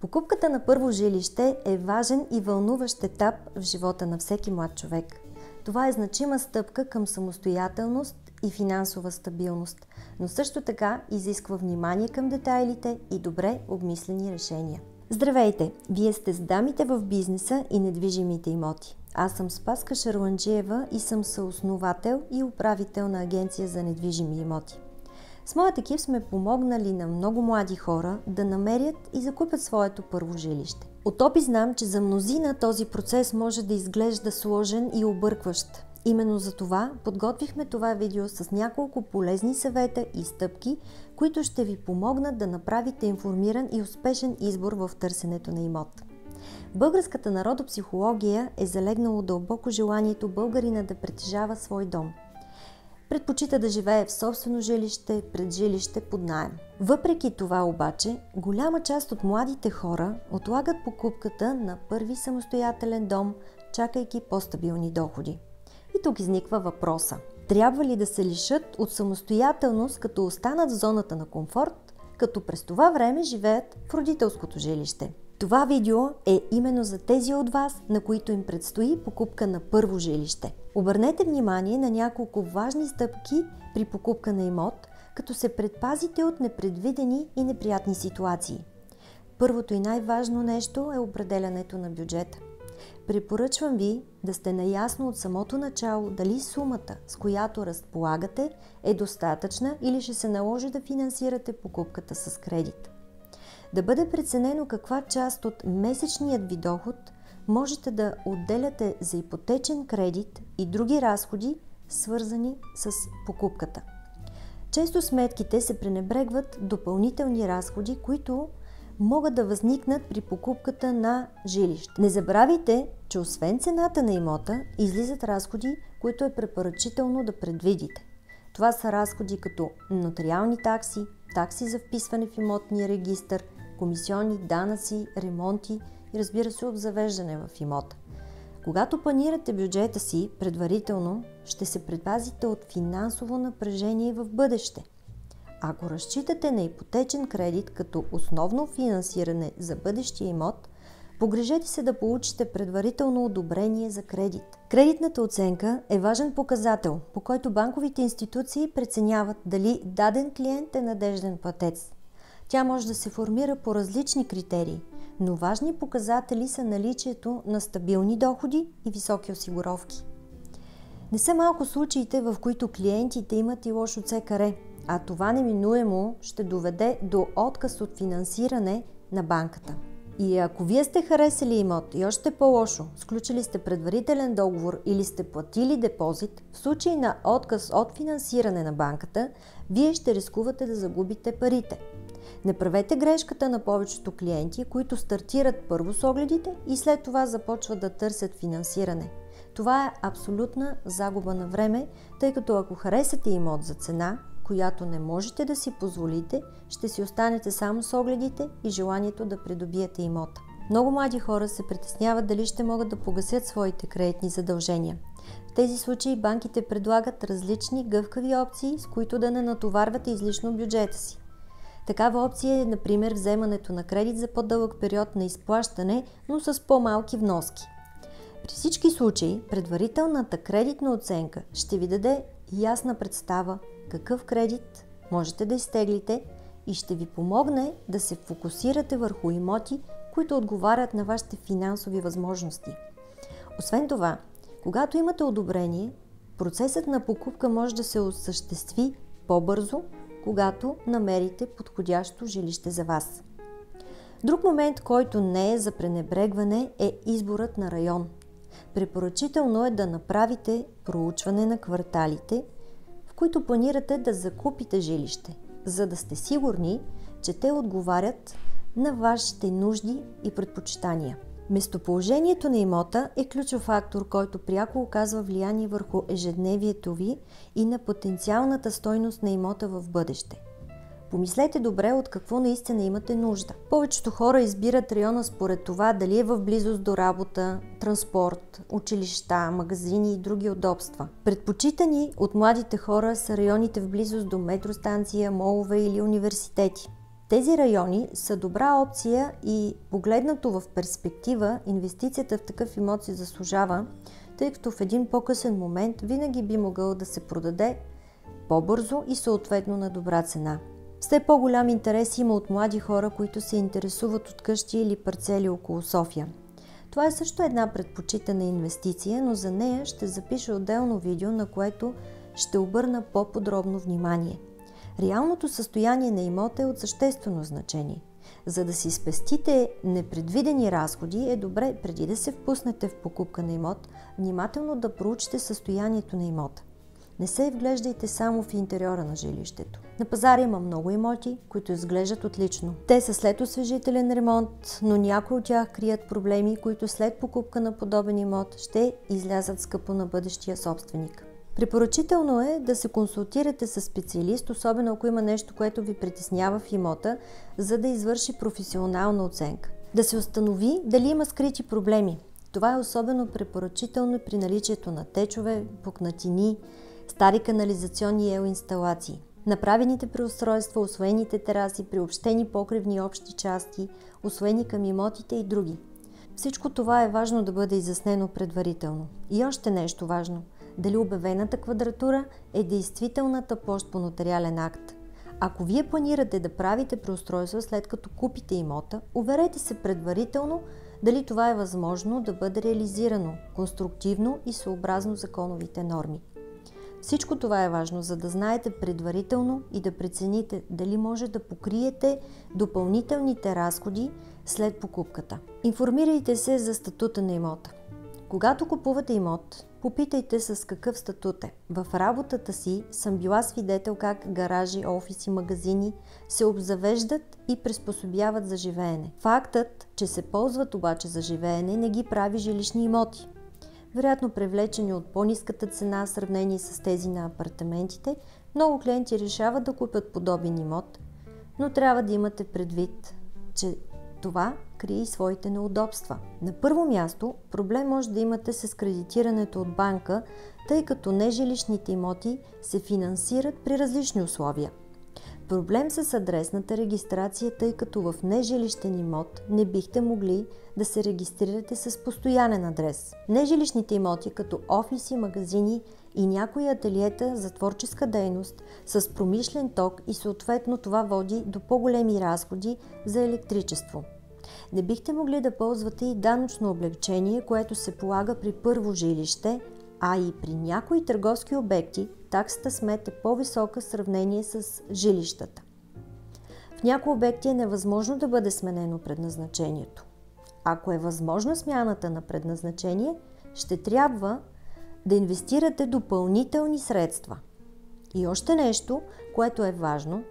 Покупката на първо жилище е важен и вълнуващ етап в живота на всеки млад човек. Това е значима стъпка към самостоятелност и финансова стабилност, но също така изисква внимание към детайлите и добре обмислени решения. Здравейте! Вие сте с дамите в бизнеса и недвижимите имоти. Аз съм Спаска Шарланджиева и съм съосновател и управител на агенция за недвижими имоти. С моят екип сме помогнали на много млади хора да намерят и закупят своето първо жилище. От опит знам, че за мнозина този процес може да изглежда сложен и объркващ. Именно за това подготвихме това видео с няколко полезни съвета и стъпки, които ще ви помогнат да направите информиран и успешен избор в търсенето на имот. В българската народопсихология е залегнало дълбоко желанието българина да притежава свой дом. Предпочита да живее в собствено жилище, пред жилище под наем. Въпреки това обаче, голяма част от младите хора отлагат покупката на първи самостоятелен дом, чакайки по-стабилни доходи. И тук изниква въпроса: трябва ли да се лишат от самостоятелност, като останат в зоната на комфорт, като през това време живеят в родителското жилище? Това видео е именно за тези от вас, на които им предстои покупка на първо жилище. Обърнете внимание на няколко важни стъпки при покупка на имот, като се предпазите от непредвидени и неприятни ситуации. Първото и най-важно нещо е определянето на бюджета. Препоръчвам ви да сте наясно от самото начало дали сумата, с която разполагате, е достатъчна или ще се наложи да финансирате покупката с кредит. Да бъде преценено каква част от месечният ви доход можете да отделяте за ипотечен кредит и други разходи, свързани с покупката. Често сметките се пренебрегват допълнителни разходи, които могат да възникнат при покупката на жилище. Не забравяйте, че освен цената на имота, излизат разходи, които е препоръчително да предвидите. Това са разходи като нотариални такси, такси за вписване в имотния регистър, комисиони, данъци, ремонти и разбира се обзавеждане в имота. Когато планирате бюджета си предварително, ще се предпазите от финансово напрежение в бъдеще. Ако разчитате на ипотечен кредит като основно финансиране за бъдещия имот, погрижете се да получите предварително одобрение за кредит. Кредитната оценка е важен показател, по който банковите институции преценяват дали даден клиент е надежден платец. Тя може да се формира по различни критерии, но важни показатели са наличието на стабилни доходи и високи осигуровки. Не са малко случаите, в които клиентите имат и лошо ЦКР, а това неминуемо ще доведе до отказ от финансиране на банката. И ако вие сте харесали имот и още по-лошо, сключили сте предварителен договор или сте платили депозит, в случай на отказ от финансиране на банката, вие ще рискувате да загубите парите. Не правете грешката на повечето клиенти, които стартират първо с огледите и след това започват да търсят финансиране. Това е абсолютна загуба на време, тъй като ако харесате имот за цена, която не можете да си позволите, ще си останете само с огледите и желанието да придобиете имота. Много млади хора се притесняват дали ще могат да погасят своите кредитни задължения. В тези случаи банките предлагат различни гъвкави опции, с които да не натоварвате излишно бюджета си. Такава опция е, например, вземането на кредит за по-дълъг период на изплащане, но с по-малки вноски. При всички случаи, предварителната кредитна оценка ще ви даде ясна представа какъв кредит можете да изтеглите и ще ви помогне да се фокусирате върху имоти, които отговарят на вашите финансови възможности. Освен това, когато имате одобрение, процесът на покупка може да се осъществи по-бързо, когато намерите подходящо жилище за вас. Друг момент, който не е за пренебрегване, е изборът на район. Препоръчително е да направите проучване на кварталите, в които планирате да закупите жилище, за да сте сигурни, че те отговарят на вашите нужди и предпочитания. Местоположението на имота е ключов фактор, който пряко оказва влияние върху ежедневието ви и на потенциалната стойност на имота в бъдеще. Помислете добре от какво наистина имате нужда. Повечето хора избират района според това дали е в близост до работа, транспорт, училища, магазини и други удобства. Предпочитани от младите хора са районите в близост до метростанция, молове или университети. Тези райони са добра опция и погледнато в перспектива, инвестицията в такъв имот си заслужава, тъй като в един по-късен момент винаги би могъл да се продаде по-бързо и съответно на добра цена. Все по-голям интерес има от млади хора, които се интересуват от къщи или парцели около София. Това е също една предпочитана инвестиция, но за нея ще запиша отделно видео, на което ще обърна по-подробно внимание. Реалното състояние на имота е от съществено значение. За да си спестите непредвидени разходи, е добре преди да се впуснете в покупка на имот, внимателно да проучите състоянието на имота. Не се вглеждайте само в интериора на жилището. На пазара има много имоти, които изглеждат отлично. Те са след освежителен ремонт, но някои от тях крият проблеми, които след покупка на подобен имот ще излязат скъпо на бъдещия собственик. Препоръчително е да се консултирате с специалист, особено ако има нещо, което ви притеснява в имота, за да извърши професионална оценка. Да се установи дали има скрити проблеми. Това е особено препоръчително при наличието на течове, пукнатини, стари канализационни и ел-инсталации. Направените преустройства, усвоените тераси, приобщени покривни общи части, усвоени към имотите и други. Всичко това е важно да бъде изяснено предварително. И още нещо важно – дали обявената квадратура е действителната площ по нотариален акт. Ако вие планирате да правите преустройство след като купите имота, уверете се предварително дали това е възможно да бъде реализирано конструктивно и съобразно законовите норми. Всичко това е важно, за да знаете предварително и да прецените дали може да покриете допълнителните разходи след покупката. Информирайте се за статута на имота. Когато купувате имот, попитайте с какъв статут е. В работата си съм била свидетел как гаражи, офиси, магазини се обзавеждат и приспособяват за живеене. Фактът, че се ползват обаче за живеене, не ги прави жилищни имоти. Вероятно привлечени от по-ниската цена в сравнение с тези на апартаментите, много клиенти решават да купят подобен имот, но трябва да имате предвид, че това крие и своите неудобства. На първо място, проблем може да имате с кредитирането от банка, тъй като нежилищните имоти се финансират при различни условия. Проблем с адресната регистрация, тъй като в нежилищен имот не бихте могли да се регистрирате с постоянен адрес. Нежилищните имоти като офиси, магазини и някои ателиета за творческа дейност с промишлен ток и съответно това води до по-големи разходи за електричество. Не бихте могли да ползвате и данъчно облекчение, което се полага при първо жилище, а и при някои търговски обекти таксата смет е по-висока в сравнение с жилищата. В някои обекти е невъзможно да бъде сменено предназначението. Ако е възможна смяната на предназначение, ще трябва да инвестирате допълнителни средства. И още нещо, което е важно,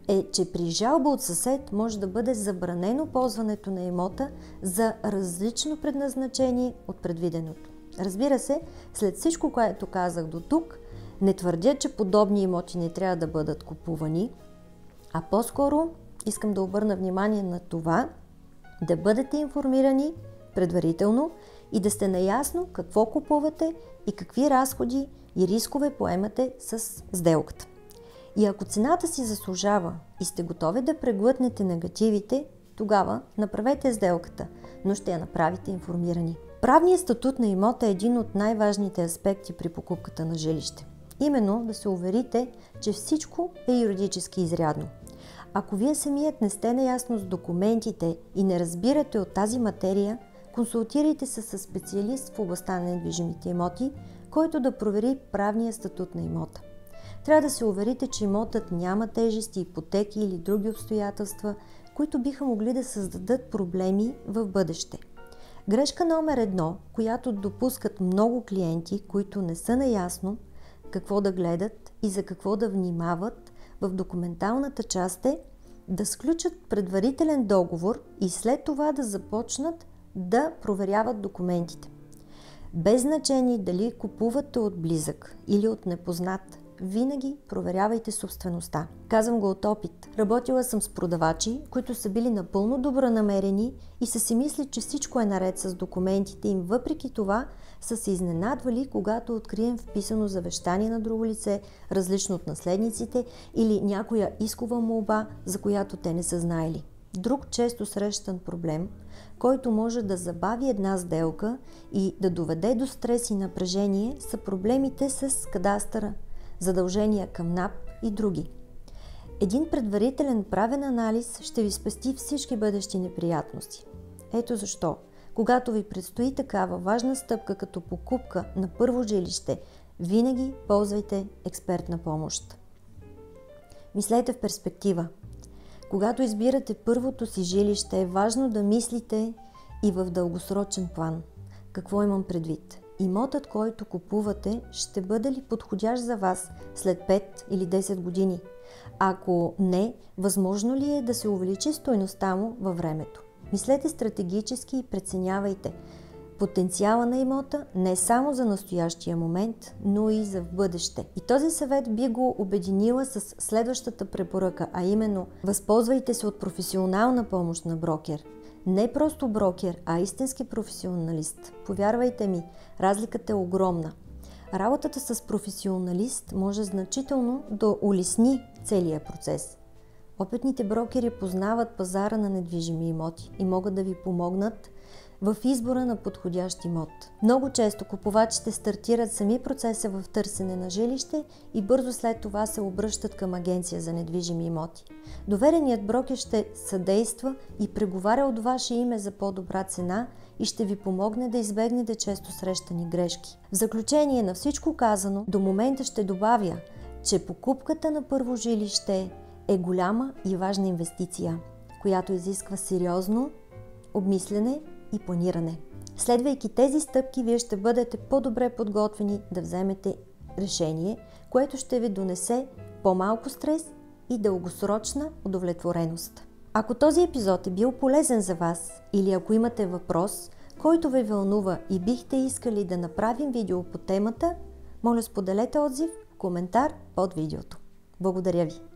е, че при жалба от съсед може да бъде забранено ползването на имота за различно предназначение от предвиденото. Разбира се, след всичко, което казах до тук, не твърдя, че подобни имоти не трябва да бъдат купувани, а по-скоро искам да обърна внимание на това да бъдете информирани предварително и да сте наясно какво купувате и какви разходи и рискове поемате с сделката. И ако цената си заслужава и сте готови да преглътнете негативите, тогава направете сделката, но ще я направите информирани. Правният статут на имота е един от най-важните аспекти при покупката на жилище. Именно да се уверите, че всичко е юридически изрядно. Ако вие самият не сте наясно с документите и не разбирате от тази материя, консултирайте се с специалист в областта на недвижимите имоти, който да провери правния статут на имота. Трябва да се уверите, че имотът няма тежести, ипотеки или други обстоятелства, които биха могли да създадат проблеми в бъдеще. Грешка номер 1, която допускат много клиенти, които не са наясно какво да гледат и за какво да внимават в документалната част, е да сключат предварителен договор и след това да започнат да проверяват документите. Без значение дали купувате от близък или от непознат, винаги проверявайте собствеността. Казвам го от опит. Работила съм с продавачи, които са били напълно добронамерени и са си мислили, че всичко е наред с документите им. Въпреки това са се изненадвали, когато открием вписано завещание на друго лице, различно от наследниците, или някоя искова молба, за която те не са знаели. Друг често срещан проблем, който може да забави една сделка и да доведе до стрес и напрежение, са проблемите с кадастъра, задължения към НАП и други. Един предварителен правен анализ ще ви спести всички бъдещи неприятности. Ето защо, когато ви предстои такава важна стъпка като покупка на първо жилище, винаги ползвайте експертна помощ. Мислете в перспектива. Когато избирате първото си жилище, е важно да мислите и в дългосрочен план. Какво имам предвид? Имотът, който купувате, ще бъде ли подходящ за вас след 5 или 10 години? Ако не, възможно ли е да се увеличи стойността му във времето? Мислете стратегически и преценявайте потенциала на имота не само за настоящия момент, но и за в бъдеще. И този съвет би го обединила с следващата препоръка, а именно възползвайте се от професионална помощ на брокер. Не просто брокер, а истински професионалист. Повярвайте ми, разликата е огромна. Работата с професионалист може значително да улесни целия процес. Опитните брокери познават пазара на недвижими имоти и могат да ви помогнат в избора на подходящ имот. Много често купувачите стартират сами процеса в търсене на жилище и бързо след това се обръщат към агенция за недвижими имоти. Довереният брокер ще съдейства и преговаря от ваше име за по-добра цена и ще ви помогне да избегнете често срещани грешки. В заключение на всичко казано, до момента ще добавя, че покупката на първо жилище е голяма и важна инвестиция, която изисква сериозно обмислене и планиране. Следвайки тези стъпки, вие ще бъдете по-добре подготвени да вземете решение, което ще ви донесе по-малко стрес и дългосрочна удовлетвореност. Ако този епизод е бил полезен за вас или ако имате въпрос, който ви вълнува и бихте искали да направим видео по темата, моля споделете отзив в коментар под видеото. Благодаря ви!